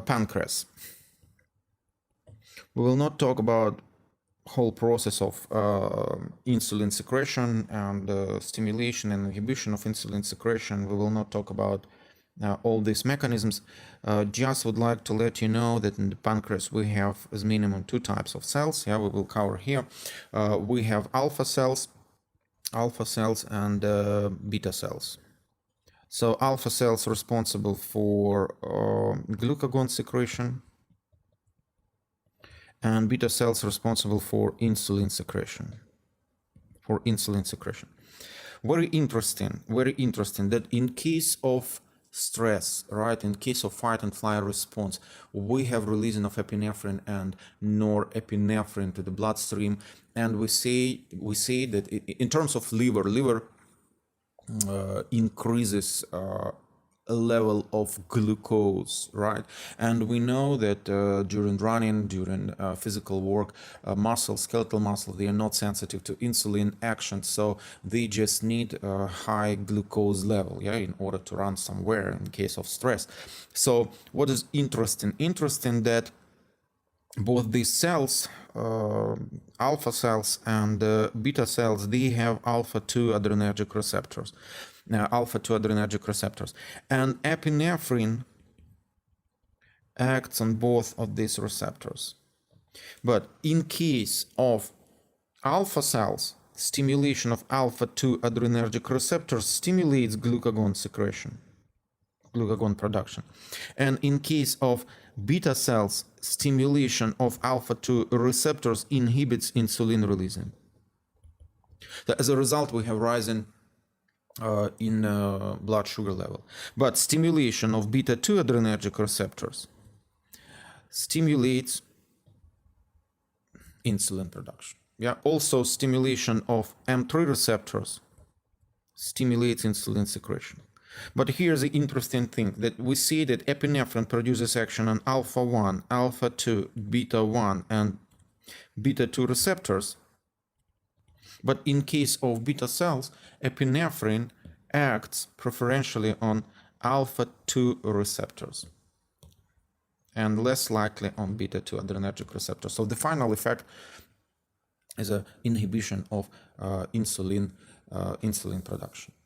pancreas. We will not talk about whole process of insulin secretion and stimulation and inhibition of insulin secretion. We will not talk about all these mechanisms. Just would like to let you know that in the pancreas we have as minimum 2 types of cells. Yeah, we will cover here. We have alpha cells and beta cells. So alpha cells responsible for glucagon secretion, and beta cells responsible for insulin secretion. Very interesting that in case of stress, right, in case of fight and flight response, we have releasing of epinephrine and norepinephrine to the bloodstream, and we say that in terms of liver increases a level of glucose, right? And we know that during running, during physical work, skeletal muscle, they are not sensitive to insulin action, so they just need a high glucose level, yeah, in order to run somewhere in case of stress. So what is interesting that both these cells, alpha cells and beta cells, they have alpha-2 adrenergic receptors. And epinephrine acts on both of these receptors. But in case of alpha cells, stimulation of alpha-2 adrenergic receptors stimulates glucagon secretion, glucagon production. And in case of beta cells, stimulation of alpha-2 receptors inhibits insulin releasing. So as a result, we have rising in blood sugar level. But stimulation of beta-2 adrenergic receptors stimulates insulin production. Yeah. Also, stimulation of M3 receptors stimulates insulin secretion. But here's the interesting thing, that we see that epinephrine produces action on alpha-1, alpha-2, beta-1, and beta-2 receptors. But in case of beta cells, epinephrine acts preferentially on alpha-2 receptors and less likely on beta-2 adrenergic receptors. So the final effect is an inhibition of insulin production.